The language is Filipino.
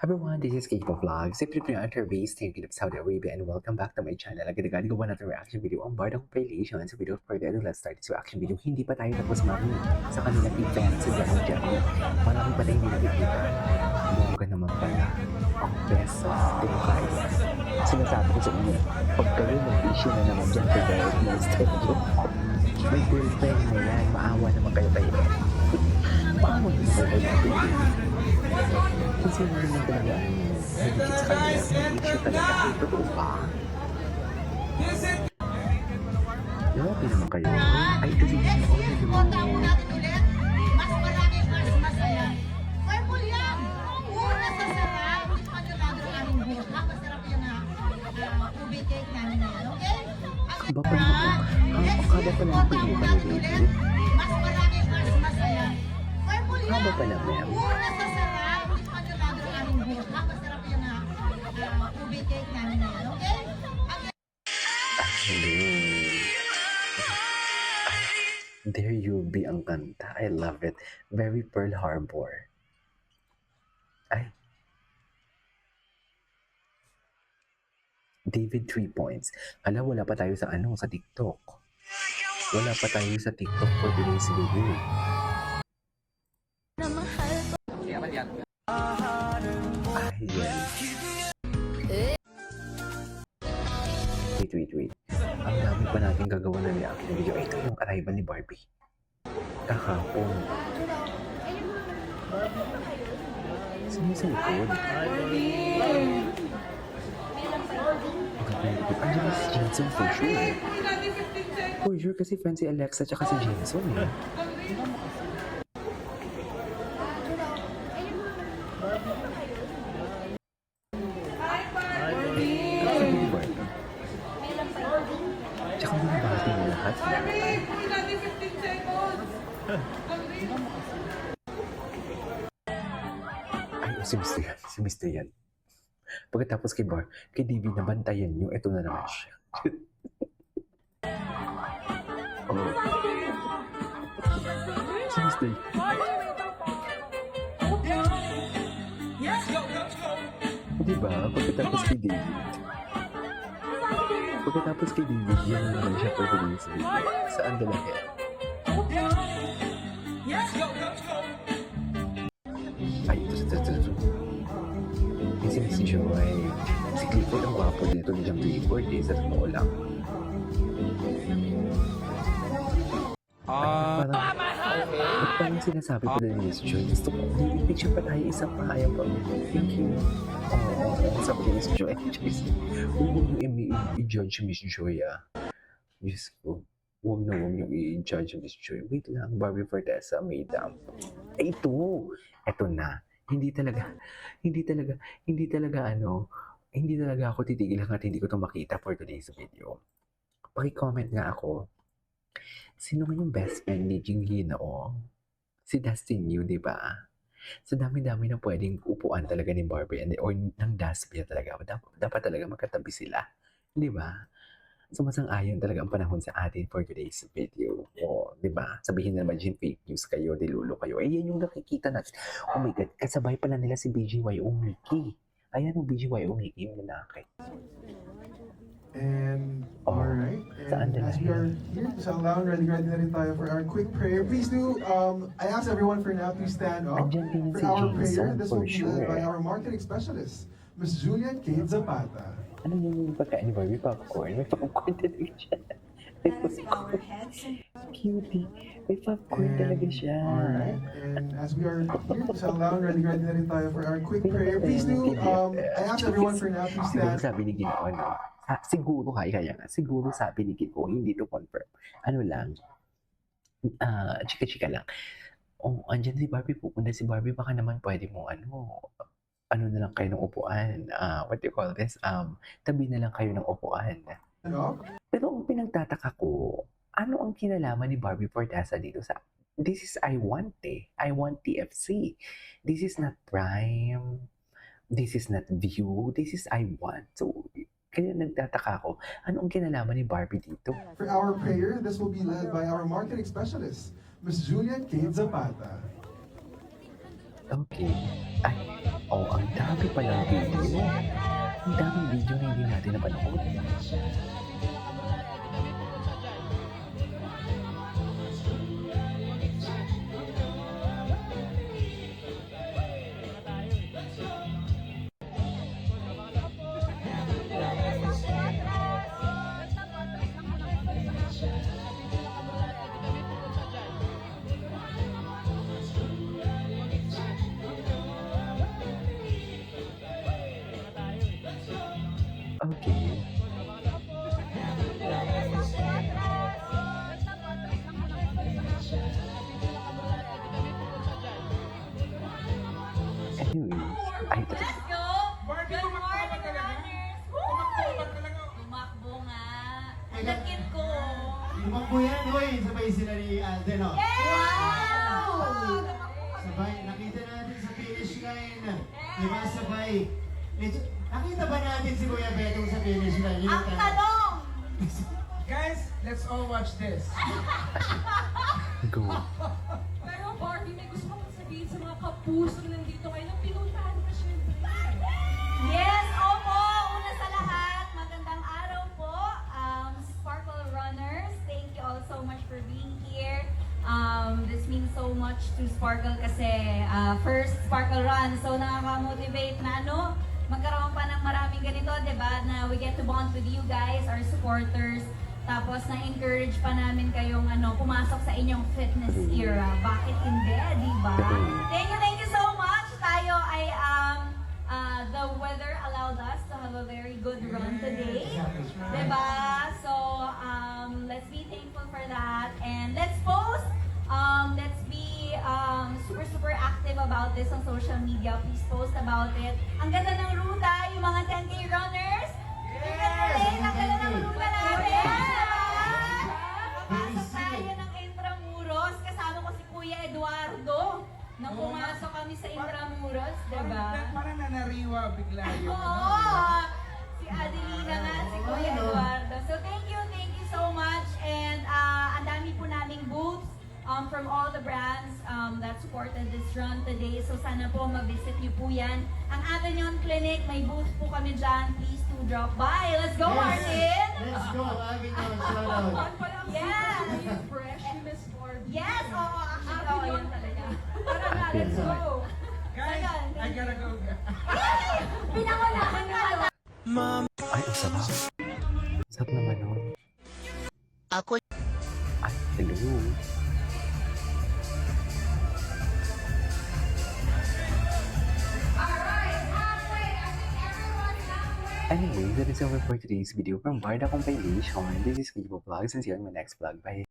Everyone, this is Kate Vlog. Simply Pre-Enter based Kingdom of Saudi Arabia and welcome back to my channel. Agad-agad gawa natin reaction video ang Bardang Compilation. Sa video further, let's start this reaction video. Hindi pa tayo tapos mami sa kanilang event sa Jamon Jamon. Marami pa tayong hindi nakikita. Bongga naman pala. Ang best sa Kaya. Sinasabi ko sa inyo, pag kayo mag-issue na naman dyan kay Garrett na schedule, may girlfriend na yan, maawa naman kayo kayo. Maawa naman kayo kayo. Kasi hindi naman talaga nagigit sa kanya. May issue talaga. Ay, totoo ba? Grabe naman kayo. Ay, ito si Gino. Mas marami, mas masaya. Purple yan! Una sa sarap. Panalado ang aming buha. Masarap yan na ube cake namin yan, okay? Kaba pa naman. Kaba pa naman kayo ka na dito. Mas marami, mas masaya. Purple yan! Kaba pa naman. Una sa sarap. Panalado ang aming buha. Masarap yan na ube cake namin yan, okay? There You Be ang kanta. I love it. Very Pearl Harbor. Ay. David 3 points. Hala, wala pa tayo sa sa TikTok. Wala pa tayo sa TikTok for today's video. Ay, yan. Wait. Ang dami pa natin gagawa na reaction video. Ito yung arrival ni Barbie. Kahapon. Sino sa likod? Andiyan na si Jensen for sure. For sure kasi friend si Alexa tsaka si Jensen eh. Tsaka binabati mo lahat. Ay, si Mr. yan. Si Mr. yan. Pagkatapos kay David nabantayan nyo, ito na naman siya. Oh. Si Mr. yan. Diba? Pagkatapos kay David, yan na naman siya for today's video. Saan dalahin? Ay, ito. Si Miss Joy. Si Clifford ang gwapo dito ni Jam Clifford eh. Sa totoo lang. Parang sinasabi ko na ni Miss Joy. Gusto ko, i-picture pa tayo isa pa. Ayaw pa. Thank you. Oo, sabi ni Miss Joy. Huwag nyo i-judge Miss Joy ah. Diyos ko. Huwag nyo i-judge Miss Joy. Wait lang, Barbie Fortesa, madam. Ay, ito na. Hindi talaga ako titigil hanggat hindi ko ito makita for today's video. Paki-comment nga ako. Sino nga yung best friend ni Gino? Si Dustin Yu, di ba? Sa dami-dami na pwedeng upuan talaga ni Barbie or ng Dustin talaga. Dapat talaga magkatabi sila. Di ba? Sumasang-ayon talaga ang panahon sa atin for today's video. O, di ba? Sabihin na naman yung fake news kayo, dilulo kayo. Eh, yan yung nakikita natin. Oh my God, kasabay pala nila si BGYO Mickey. Ayan ang BGYO Mickey, yung lalaki. And, alright, and as we are here sa lounge, ready na rin tayo for our quick prayer. Please do, I ask everyone for now to stand up for our prayer. This will be led by our marketing specialist, Ms. Julian Kate Zapata. Ano yung pagkain ni Barbie? Popcorn? May popcorn talaga siya. May popcorn. Cutie. May popcorn talaga siya. Alright, and as we are here sa lounge, ready na rin tayo for our quick prayer. Please do, I ask everyone for now to stand. Siguro sabi ni Gino, siguro kaya nga. Siguro sabi ni Gino, hindi to confirm. Ano lang, chika-chika lang. Oh, andyan si Barbie, pupunta si Barbie, baka naman pwede mo ano na lang kayo ng upuan, what do you call this, tabi na lang kayo ng upuan. Pero ang pinagtataka ko, ano ang kinalaman ni Barbie Fortesa dito sa, this is I Want TFC. This is not Prime, this is not View, this is I Want. So, kaya nagtataka ko, ano ang kinalaman ni Barbie dito? For our prayer, this will be led by our marketing specialist, Ms. Julian Kate Zapata. Okay. Ay, Oh, ang dami palang video. Ang daming video na hindi natin napanood. Okay. Anyways, ay, Let's go! Good morning, runners! Tumakbo nga. Ang lakit ko. Tumakbo yan, hoy! Sabay sila ni Alden, oh. Wow! Sabay, nakita natin sa finish line. Diba, sabay. Nakita ba natin si Kuya Betong sa finish line? Yun Ang tanong! Guys, let's all watch this. go. Pero Barbie, may gusto kong sabihin sa mga kapuso na nandito ngayon na pinuntahan ka syempre. Yes, opo! Una sa lahat, magandang araw po. Sparkle Runners, thank you all so much for being here. This means so much to Sparkle kasi first Sparkle Run. So nakaka-motivate na magkaroon pa ng maraming ganito, di ba? Na we get to bond with you guys, our supporters. Tapos na-encourage pa namin kayong pumasok sa inyong fitness era. Bakit hindi, di ba? Thank you so much. Tayo ay the weather allowed us to have a very good run today. Diba? So, let's be thankful for that. And let's post. Let's be super active about this on social media. Please post about it. Ang ganda ng ruta, yung mga 10K runners. Ang ganda ng ruta natin. Papasok tayo ng Intramuros. Kasama ko si Kuya Eduardo. Nang pumasok kami sa Intramuros, diba? Parang nanariwa bigla yun. Oo! Si Adelina nga, si Kuya Eduardo. So thank you so much. And ang dami po naming booths from all the brands that supported this run today. So sana po ma-visit niyo po yan. Ang Avignon Clinic, may booth po kami dyan. Please do drop by. Let's go, Martin! Let's go, Avignon, shout out. Saan pala ang Yes! super fresh ni Miss Barbie? Yes! Oo, actually, oo, yan talaga. Tara na, let's go! Guys, I gotta go. Pinangunahan ka na. Ay, ang sarap. Sarap naman, no? Ako. Ay, hello. Anyway, that is over for today's video from Barda Compilation. This is Vivo Vlogs and see you on my next vlog. Bye!